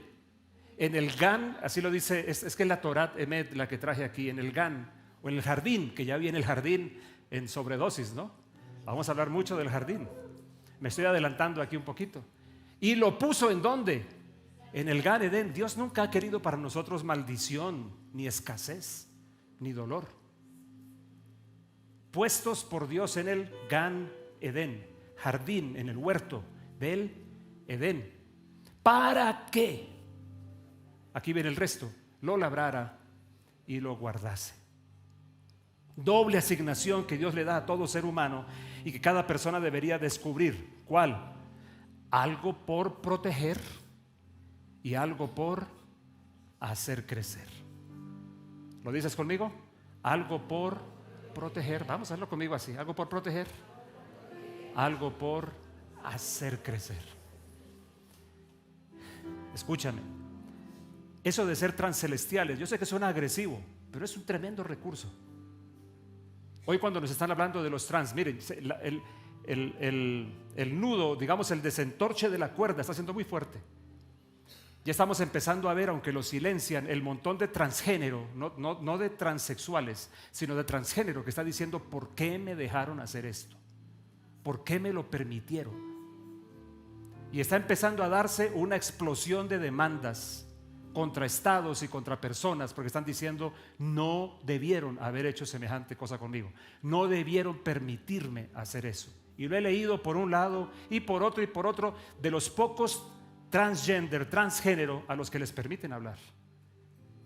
En el Gan, así lo dice, es que es la Torat Emet la que traje aquí, en el Gan, o en el jardín, que ya viene el jardín en sobredosis, ¿no? Vamos a hablar mucho del jardín. Me estoy adelantando aquí un poquito. ¿Y lo puso en dónde? En el Gan Edén. Dios nunca ha querido para nosotros maldición, ni escasez, ni dolor. Puestos por Dios en el Gan Edén, jardín, en el huerto del Edén. ¿Para qué? Aquí viene el resto. Lo labrara y lo guardase. Doble asignación que Dios le da a todo ser humano y que cada persona debería descubrir. ¿Cuál? Algo por proteger y algo por hacer crecer. ¿Lo dices conmigo? Algo por proteger. Vamos a hacerlo conmigo así. Algo por proteger. Algo por hacer crecer. Escúchame. Eso de ser transcelestiales, yo sé que suena agresivo, pero es un tremendo recurso. Hoy cuando nos están hablando de los trans, miren, el nudo, digamos el desentorche de la cuerda está siendo muy fuerte. Ya estamos empezando a ver, aunque lo silencian, el montón de transgénero, no de transexuales, sino de transgénero que está diciendo ¿por qué me dejaron hacer esto? ¿Por qué me lo permitieron? Y está empezando a darse una explosión de demandas contra estados y contra personas, porque están diciendo no debieron haber hecho semejante cosa conmigo, no debieron permitirme hacer eso. Y lo he leído por un lado y por otro de los pocos transgénero a los que les permiten hablar,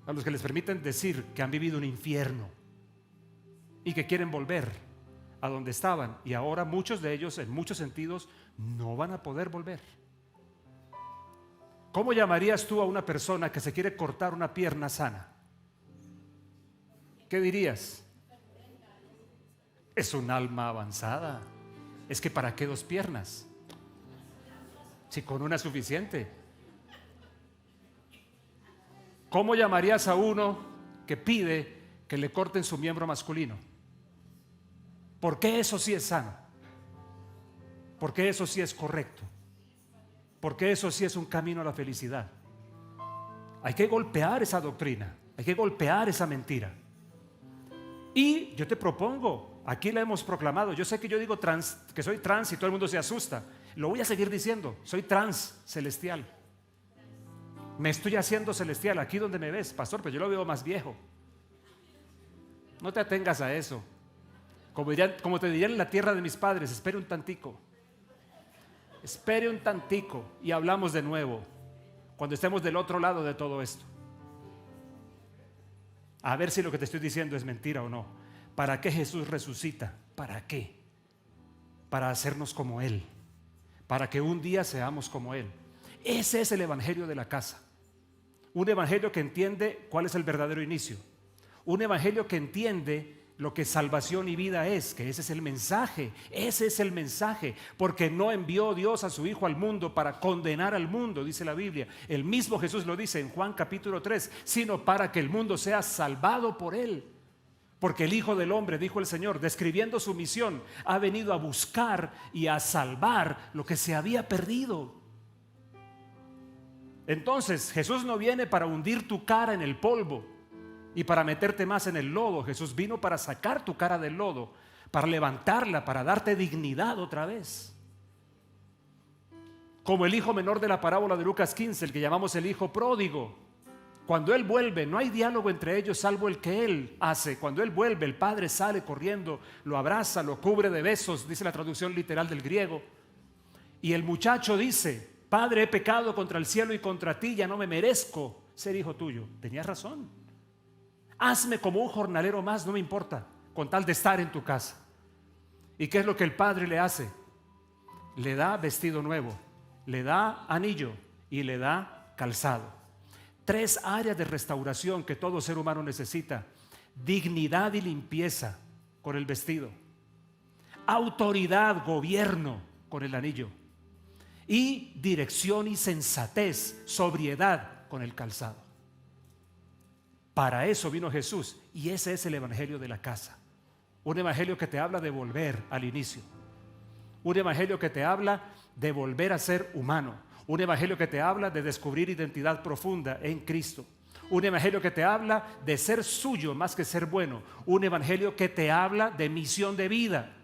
a los que les permiten decir que han vivido un infierno y que quieren volver a donde estaban, y ahora muchos de ellos en muchos sentidos no van a poder volver. ¿Cómo llamarías tú a una persona que se quiere cortar una pierna sana? ¿Qué dirías? Es un alma avanzada. Es que ¿para qué dos piernas? Si con una es suficiente. ¿Cómo llamarías a uno que pide que le corten su miembro masculino? ¿Por qué eso sí es sano? ¿Por qué eso sí es correcto? Porque eso sí es un camino a la felicidad. Hay que golpear esa doctrina, hay que golpear esa mentira. Y yo te propongo, aquí la hemos proclamado, yo sé que yo digo que soy trans y todo el mundo se asusta. Lo voy a seguir diciendo, soy trans celestial. Me estoy haciendo celestial, aquí donde me ves, pastor, pero yo lo veo más viejo. No te atengas a eso. Como te dirían en la tierra de mis padres, espere un tantico. Espere un tantico y hablamos de nuevo cuando estemos del otro lado de todo esto. A ver si lo que te estoy diciendo es mentira o no. ¿Para qué Jesús resucita? ¿Para qué? Para hacernos como Él, para que un día seamos como Él. Ese es el evangelio de la casa. Un evangelio que entiende cuál es el verdadero inicio. Un evangelio que entiende lo que salvación y vida es, que ese es el mensaje, porque no envió Dios a su Hijo al mundo para condenar al mundo, dice la Biblia. El mismo Jesús lo dice en Juan capítulo 3, sino para que el mundo sea salvado por él. Porque el Hijo del Hombre, dijo el Señor, describiendo su misión, ha venido a buscar y a salvar lo que se había perdido. Entonces, Jesús no viene para hundir tu cara en el polvo y para meterte más en el lodo. Jesús vino para sacar tu cara del lodo, para levantarla, para darte dignidad otra vez. Como el hijo menor de la parábola de Lucas 15, el que llamamos el hijo pródigo. Cuando él vuelve, no hay diálogo entre ellos salvo el que él hace. Cuando él vuelve, el padre sale corriendo, lo abraza, lo cubre de besos, dice la traducción literal del griego. Y el muchacho dice: Padre, he pecado contra el cielo y contra ti, ya no me merezco ser hijo tuyo. Tenías razón. Hazme como un jornalero más, no me importa, con tal de estar en tu casa. ¿Y qué es lo que el padre le hace? Le da vestido nuevo, le da anillo y le da calzado. 3 áreas de restauración que todo ser humano necesita: dignidad y limpieza con el vestido, autoridad, gobierno con el anillo, y dirección y sensatez, sobriedad con el calzado. Para eso vino Jesús, y ese es el evangelio de la casa. Un evangelio que te habla de volver al inicio, un evangelio que te habla de volver a ser humano, un evangelio que te habla de descubrir identidad profunda en Cristo, un evangelio que te habla de ser suyo más que ser bueno, un evangelio que te habla de misión de vida.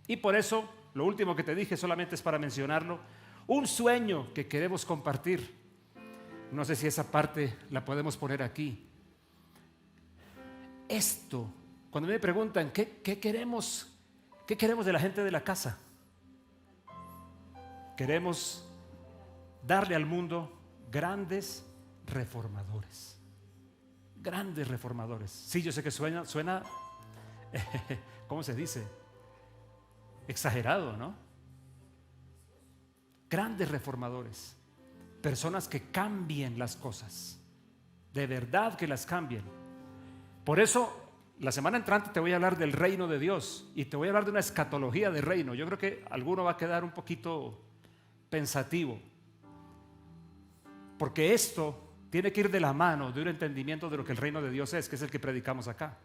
Y por eso, lo último que te dije solamente es para mencionarlo, un sueño que queremos compartir. No sé si esa parte la podemos poner aquí. Esto, cuando me preguntan ¿qué queremos de la gente de la casa? Queremos darle al mundo grandes reformadores. Grandes reformadores. Sí, yo sé que suena ¿cómo se dice? Exagerado, ¿no? Grandes reformadores. Personas que cambien las cosas. De verdad que las cambien. Por eso, la semana entrante te voy a hablar del reino de Dios y te voy a hablar de una escatología de reino. Yo creo que alguno va a quedar un poquito pensativo, porque esto tiene que ir de la mano de un entendimiento de lo que el reino de Dios es, que es el que predicamos acá,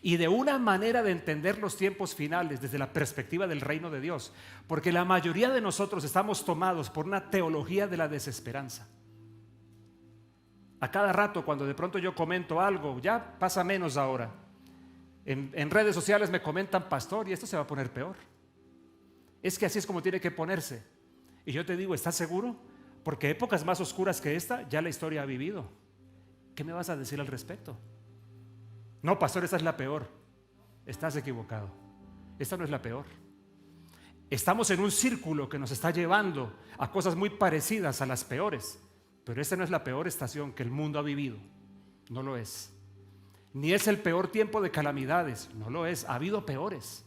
y de una manera de entender los tiempos finales desde la perspectiva del reino de Dios, porque la mayoría de nosotros estamos tomados por una teología de la desesperanza. A cada rato, cuando de pronto yo comento algo, ya pasa menos ahora, en redes sociales me comentan: pastor, y esto se va a poner peor, es que así es como tiene que ponerse. Y yo te digo: ¿estás seguro? Porque épocas más oscuras que esta ya la historia ha vivido. ¿Qué me vas a decir al respecto? No, pastor, esta es la peor. Estás equivocado. Esta no es la peor. Estamos en un círculo que nos está llevando a cosas muy parecidas a las peores, pero esta no es la peor estación que el mundo ha vivido. No lo es. Ni es el peor tiempo de calamidades. No lo es. Ha habido peores.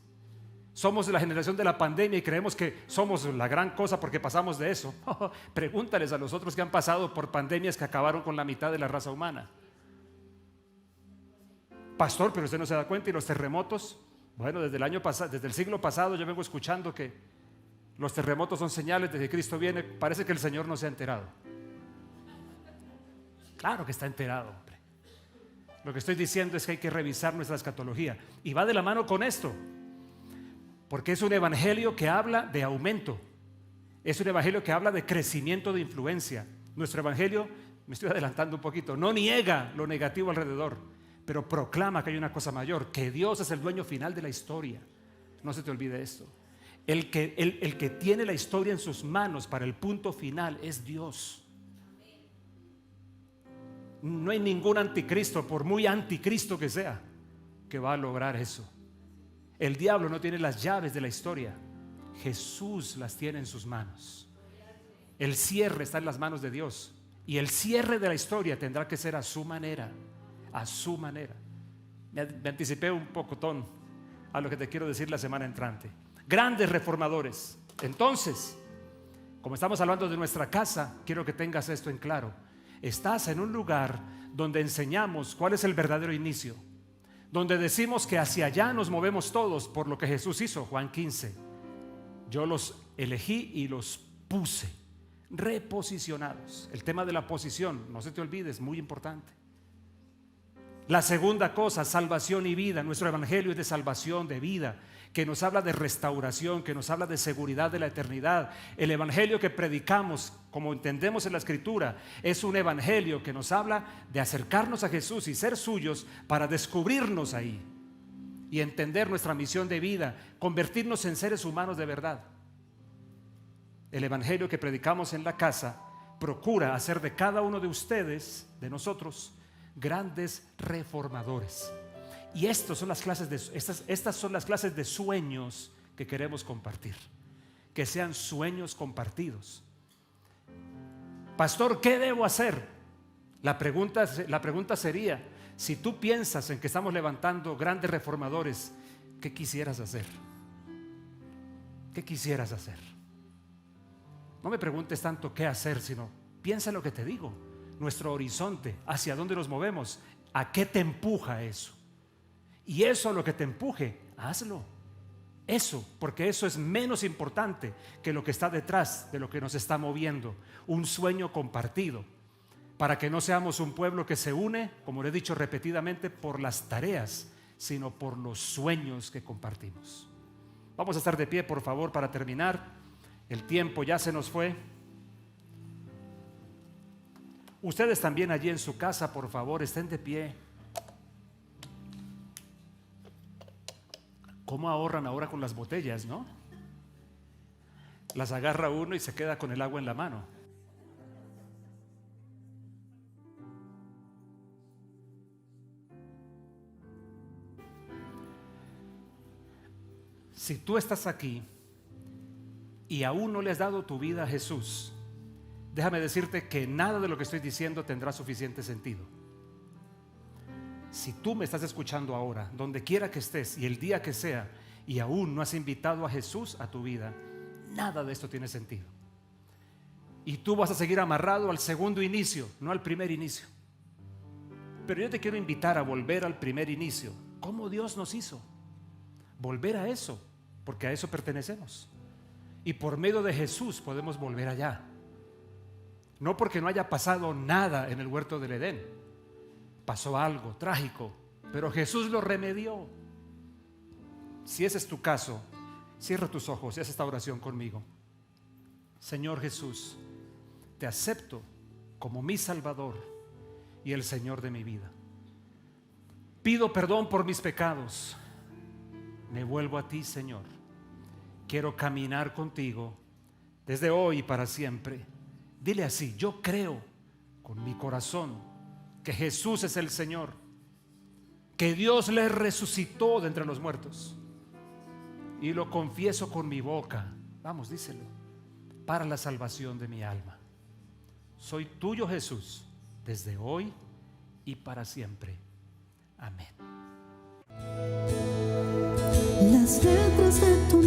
Somos de la generación de la pandemia y creemos que somos la gran cosa porque pasamos de eso. Pregúntales a los otros que han pasado por pandemias que acabaron con la mitad de la raza humana. Pastor, pero usted no se da cuenta. ¿Y los terremotos? Bueno, desde el siglo pasado yo vengo escuchando que los terremotos son señales de que Cristo viene. Parece que el Señor no se ha enterado. Claro que está enterado, hombre. Lo que estoy diciendo es que hay que revisar nuestra escatología, y va de la mano con esto. Porque es un evangelio que habla de aumento. Es un evangelio que habla de crecimiento de influencia. Nuestro evangelio, me estoy adelantando un poquito, no niega lo negativo alrededor, pero proclama que hay una cosa mayor, que Dios es el dueño final de la historia. No se te olvide esto. El que tiene la historia en sus manos para el punto final es Dios. No hay ningún anticristo, por muy anticristo que sea, que va a lograr eso. El diablo no tiene las llaves de la historia. Jesús las tiene en sus manos. El cierre está en las manos de Dios, y el cierre de la historia tendrá que ser a su manera. A su manera. Me anticipé un pocotón a lo que te quiero decir la semana entrante. Grandes reformadores. Entonces, como estamos hablando de nuestra casa, quiero que tengas esto en claro. Estás en un lugar donde enseñamos cuál es el verdadero inicio, donde decimos que hacia allá nos movemos todos por lo que Jesús hizo, Juan 15. Yo los elegí y los puse reposicionados. El tema de la posición, no se te olvide, es muy importante. La segunda cosa, salvación y vida. Nuestro evangelio es de salvación, de vida, que nos habla de restauración, que nos habla de seguridad de la eternidad. El evangelio que predicamos, como entendemos en la escritura, es un evangelio que nos habla de acercarnos a Jesús y ser suyos para descubrirnos ahí y entender nuestra misión de vida, convertirnos en seres humanos de verdad. El evangelio que predicamos en la casa procura hacer de cada uno de ustedes, de nosotros, grandes reformadores. Y estas son las clases de sueños que queremos compartir. Que sean sueños compartidos. Pastor, ¿qué debo hacer? La pregunta sería, si tú piensas en que estamos levantando grandes reformadores, ¿qué quisieras hacer? ¿Qué quisieras hacer? No me preguntes tanto qué hacer, sino piensa en lo que te digo. Nuestro horizonte, hacia dónde nos movemos, ¿a qué te empuja eso? Y eso, lo que te empuje, hazlo. Eso, porque eso es menos importante que lo que está detrás de lo que nos está moviendo. Un sueño compartido, para que no seamos un pueblo que se une, como le he dicho repetidamente, por las tareas, sino por los sueños que compartimos. Vamos a estar de pie, por favor, para terminar. El tiempo ya se nos fue. Ustedes también allí en su casa, por favor, estén de pie. ¿Cómo ahorran ahora con las botellas, no? Las agarra uno y se queda con el agua en la mano. Si tú estás aquí y aún no le has dado tu vida a Jesús, déjame decirte que nada de lo que estoy diciendo tendrá suficiente sentido. Si tú me estás escuchando ahora, donde quiera que estés y el día que sea, y aún no has invitado a Jesús a tu vida, nada de esto tiene sentido. Y tú vas a seguir amarrado al segundo inicio, no al primer inicio. Pero yo te quiero invitar a volver al primer inicio. ¿Cómo Dios nos hizo? Volver a eso, porque a eso pertenecemos. Y por medio de Jesús podemos volver allá. No porque no haya pasado nada en el huerto del Edén. Pasó algo trágico, pero Jesús lo remedió. Si ese es tu caso, cierra tus ojos y haz esta oración conmigo. Señor Jesús, te acepto como mi Salvador y el Señor de mi vida. Pido perdón por mis pecados. Me vuelvo a ti, Señor. Quiero caminar contigo desde hoy y para siempre. Dile así: yo creo con mi corazón que Jesús es el Señor, que Dios le resucitó de entre los muertos, y lo confieso con mi boca, vamos, díselo, para la salvación de mi alma. Soy tuyo, Jesús, desde hoy y para siempre. Amén. Las letras de tu